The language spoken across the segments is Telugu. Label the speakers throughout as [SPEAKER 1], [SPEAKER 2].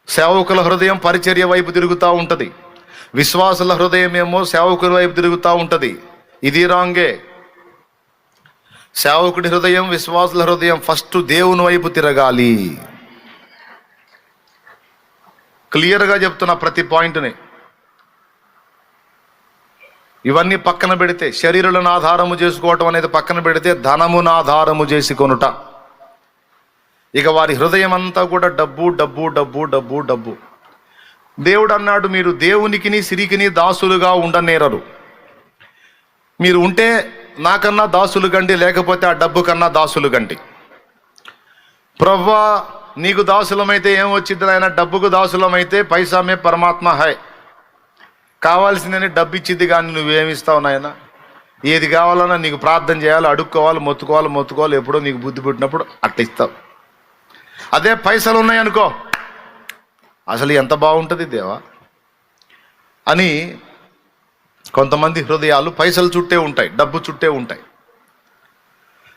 [SPEAKER 1] సేవకుల హృదయం పరిచర్య వైపు తిరుగుతూ ఉంటుంది, విశ్వాసుల హృదయం ఏమో సేవకుల వైపు తిరుగుతూ ఉంటుంది. ఇది రాంగే. సేవకుడి హృదయం, విశ్వాసుల హృదయం ఫస్ట్ దేవుని వైపు తిరగాలి. క్లియర్గా చెప్తున్నా ప్రతి పాయింట్ని. ఇవన్నీ పక్కన పెడితే, శరీరులను ఆధారము చేసుకోవటం అనేది పక్కన పెడితే, ధనమును ఆధారము చేసుకొనుట. ఇక వారి హృదయం అంతా కూడా డబ్బు డబ్బు డబ్బు డబ్బు డబ్బు. దేవుడు అన్నాడు, మీరు దేవునికిని సిరికిని దాసులుగా ఉండనేరరు. మీరు ఉంటే నాకన్నా దాసులు గండి, లేకపోతే ఆ డబ్బు కన్నా దాసులు గండి. ప్రభువా నీకు దాసులమైతే ఏం వచ్చింది ఆయన, డబ్బుకు దాసులమైతే పైసామే పరమాత్మ హై. కావాల్సిందని డబ్బు ఇచ్చింది కానీ నువ్వేమిస్తావు నాయన? ఏది కావాలన్నా నీకు ప్రార్థన చేయాలి, అడుక్కోవాలి, మొత్తుకోవాలి. ఎప్పుడో నీకు బుద్ధి పుట్టినప్పుడు అట్లా ఇస్తావు. అదే పైసలు ఉన్నాయనుకో, అసలు ఎంత బాగుంటుంది దేవా అని కొంతమంది హృదయాలు పైసలు చుట్టే ఉంటాయి, డబ్బు చుట్టే ఉంటాయి.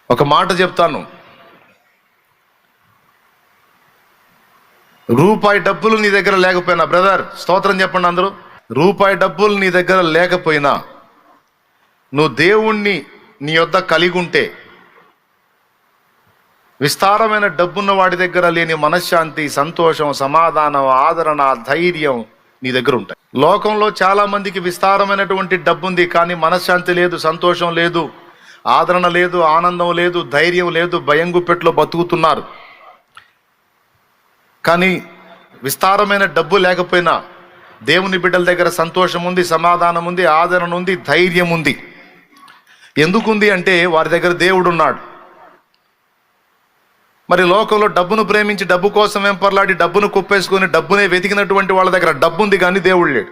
[SPEAKER 1] ఒక మాట చెప్తాను, రూపాయి డబ్బులు నీ దగ్గర లేకపోయినా, బ్రదర్ స్తోత్రం చెప్పండి అందరూ, రూపాయి డబ్బులు నీ దగ్గర లేకపోయినా నువ్వు దేవుణ్ణి నీ యొద్ద కలిగి ఉంటే, విస్తారమైన డబ్బున్న వాడి దగ్గర లేని మనశ్శాంతి, సంతోషం, సమాధానం, ఆదరణ, ధైర్యం నీ దగ్గర ఉంటాయి. లోకంలో చాలా మందికి విస్తారమైనటువంటి డబ్బు ఉంది, కానీ మనశ్శాంతి లేదు, సంతోషం లేదు, ఆదరణ లేదు, ఆనందం లేదు, ధైర్యం లేదు, భయం గుప్పెట్లో బతుకుతున్నారు. కానీ విస్తారమైన డబ్బు లేకపోయినా దేవుని బిడ్డల దగ్గర సంతోషం ఉంది, సమాధానం ఉంది, ఆదరణ ఉంది, ధైర్యం ఉంది. ఎందుకుంది అంటే వారి దగ్గర దేవుడు ఉన్నాడు. మరి లోకంలో డబ్బును ప్రేమించి డబ్బు కోసం వెంపర్లాడి డబ్బును కుప్పేసుకొని డబ్బునే వెతికినటువంటి వాళ్ళ దగ్గర డబ్బు ఉంది కానీ దేవుడు లేడు.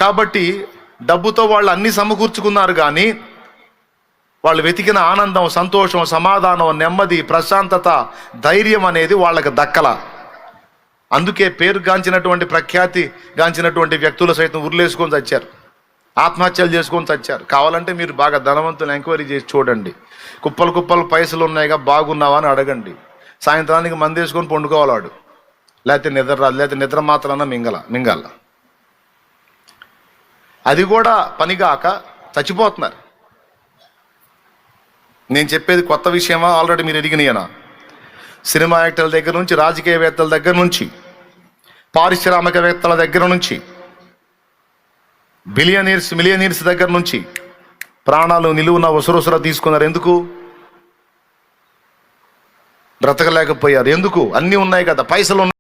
[SPEAKER 1] కాబట్టి డబ్బుతో వాళ్ళు అన్ని సమకూర్చుకున్నారు, కానీ వాళ్ళు వెతికిన ఆనందం, సంతోషం, సమాధానం, నెమ్మది, ప్రశాంతత, ధైర్యం అనేది వాళ్ళకి దక్కల. అందుకే పేరు గాంచినటువంటి, ప్రఖ్యాతి గాంచినటువంటి వ్యక్తులు సైతం ఉర్లేసుకొని చచ్చారు, ఆత్మహత్యలు చేసుకొని చచ్చారు. కావాలంటే మీరు బాగా ధనవంతులు ఎంక్వైరీ చేసి చూడండి, కుప్పలు పైసలు ఉన్నాయిగా, బాగున్నావా అని అడగండి. సాయంత్రానికి మంది వేసుకొని పండుకోవాలాడు, లేకపోతే నిద్ర రాదు, లేకపోతే నిద్ర మాత్రాన మింగాల. అది కూడా పనిగాక చచ్చిపోతున్నారు. నేను చెప్పేది కొత్త విషయమా, ఆల్రెడీ మీరు ఎరిగినాయనా? సినిమా యాక్టర్ల దగ్గర నుంచి, రాజకీయవేత్తల దగ్గర నుంచి, పారిశ్రామికవేత్తల దగ్గర నుంచి, మిలియనీర్స్ దగ్గర నుంచి ప్రాణాలు నిలువున ఉసరుసర తీసుకున్నారు. ఎందుకు? బ్రతకలేకపోయారు. ఎందుకు? అన్నీ ఉన్నాయి కదా, పైసలు ఉన్నాయి.